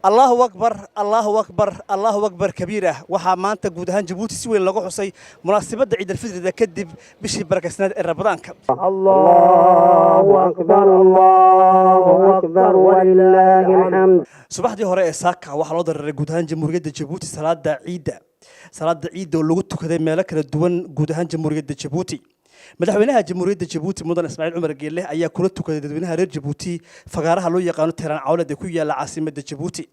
الله أكبر الله أكبر الله أكبر كبيرة وحمانت جودهان جيبوتي سوي لقوا حصي مناسبة عيد الفطر ذا كدب بشي بركة سنة الرمضان الله أكبر ولله الحمد. صباح دي هراء ساكا وحلوضر جودهان جمهورية جيبوتي صلاة عيد ولقوا كذا ملك الدول جودهان جمهورية جيبوتي madaxweynaha jamhuuriyadda Djibouti mudan Ismaaciil Cumar Geelle ayaa kula tukaday dadweynaha reer Djibouti fagaaraha loo yaqaan Tiraan Cawlad ee ku yaala caasimadda Djibouti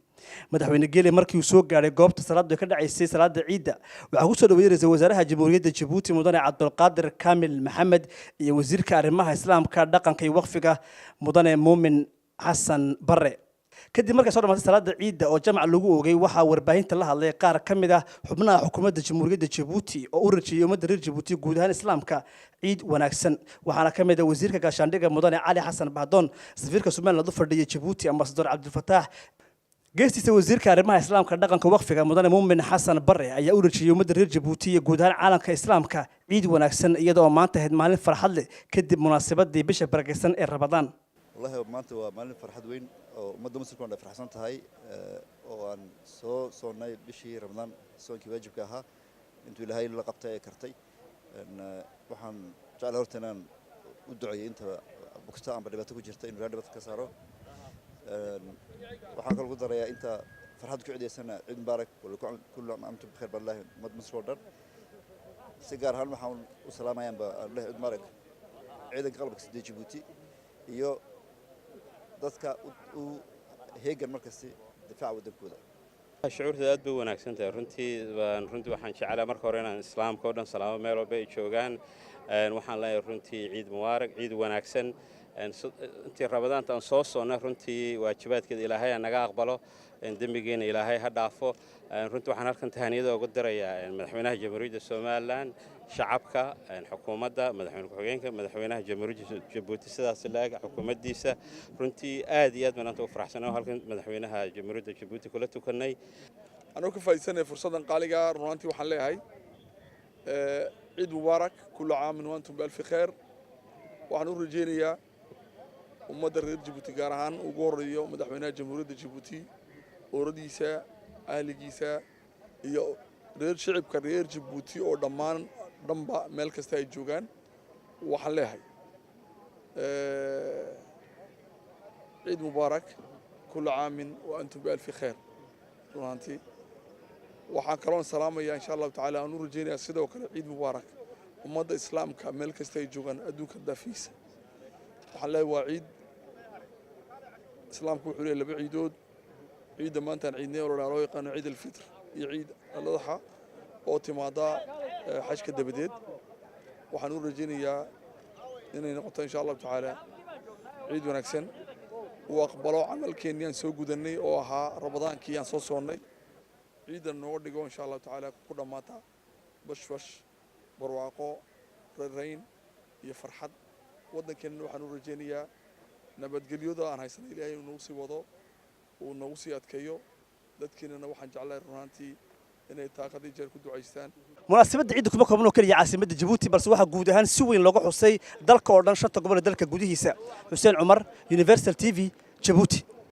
madaxweyne Geelle markii uu soo gaaray goobta salaada ka dhacaysay salaada ciida waxa uu soo dhaweeyay ra'iisul wasaaraha jamhuuriyadda Djibouti mudan Cabdulqaadir Kaamil Maxamed iyo wasiirka arrimaha islaamka dhaqanka iyo waqfiga mudan Muumin Xasan Barre kadib markay soo dhamaatay salaada ciida oo jamac lagu oogay waxa warbaahinta la hadlay qaar kamid ah xubnaha xukuumadda jamhuuriyadda Djibouti oo u rajiyay ummadda reer Djibouti guud ahaan islaamka ciid wanaagsan waxaana kamid ah wasiirka gaashaandhigga mudane Cali Xasan Bahdoon safiirka Soomaaliland u fadhiyay Djibouti ambassador Cabdul Fattah geestiisa wasiirka arrimaha islaamka dhaqanka waqfiga mudane Muumin Xasan Barre ayaa u rajiyay ummadda reer Djibouti iyo guud ahaan caalamka islaamka ciid wanaagsan iyadoo maanta ahayd maalin farxad leh kadib munaasabadii bisha barakeysan ee Ramadaan والله maanta waa maalin farxad weyn oo ummadda muslimka ay farxsan tahay oo aan soo soonay bishii Ramadaan soonkii waajibka ahaa intuu Ilaahay la qabtay ee kartay waxaan jecel horta inaan u duceeyo inta bogta aan dhibaato ku jirta inuu dhibaato ka saaro waxaan kaloo ku darayaa inta farxad ku ciideysana ciid mubaarak kullu aam antum bikhair billahi ummad muslim dhan si gaar ahaan waxaan u salaamayaa Allah ciid mubaarak ciidanka qalabka sida Djibouti iyo dadka u heegan markasta difaaca wadankooda shucuurta aad bay wanaagsan tahay runtii waxaan jecelahay marka hore inaan islaamka oo dhan salaamo meel walba ay joogaan waxaan leeyahay runtii ciid mubaarak ciid wanaagsan intii Ramadaanta aan soo soonnay runtii waajibaadkeeda Ilaahay naga aqbalo dambigeena Ilaahay ha dhaafo runtii waxaan halkan tahaniyada ugu dirayaa madaxweynaha jamhuuriyadda Soomaaliland shacabka xukuumadda madaxweyne ku-xigeenka madaxweynaha jamhuuriyadda Djibouti sidaas laag xukuumaddiisa runtii aad iyo aad baan u faraxsanahay halkan madaxweynaha jamhuuriyadda Djibouti kula tukanay anoo ka faa'iideysanay fursadan qaaliga runtii waxaan leeyahay ciid mubaarak kullu caam wa antum bi alf khair waxaan u rajeynayaa ummadda reer Djibouti gaar ahaan ugu horeeyo madaxweynaha jamhuuriyadda Djibouti ooradiisa ahligiisa iyo shacabka reer Djibouti oo dhammaan dhanba meel kasta ay joogaan waxaan leeyahay ciid mubaarak kullu caam wa antum bi alf khair runtii waxaan kaloo salaamayaa insha Allah taala aan u rajeynayaa sidoo kale ciid mubaarak ummadda islaamka meel kasta ay joogaan adduunka dafiisa waxaan leeyahay waa ciid islaamku wuxuu leeyahay laba ciidood ciidda maanta ciidnay oo loo yaqaan ciid al-fitr iyo ciid al-adha oo timaada xajka dabadeed waxaan u rajeynayaa inay noqoto insha Allah taala ciid wanaagsan oo aqbalo camalkeennii aan soo gudanay oo ahaa Ramadaankii aan soo soonnay ciidan noo dhigo insha Allah taala ku dhamaata bashwash barwaaqo rayn iyo farxad waddankeena waxaan u rajeynayaa nabadgelyada aan haysanay Ilaahay inuu sii wado oo nagu sii adkeeyo dadkeenana waxaan jeclahay runtii inay taaqadii jeer ku duceystaan munaasabadda ciid kuma koobno kaliya caasimadda Djibouti balse waxa guud ahaan si weyn looga xusay dalka oo dhan shanta gobol dalka gudihiisa Xuseen Cumar Universal TV Djibouti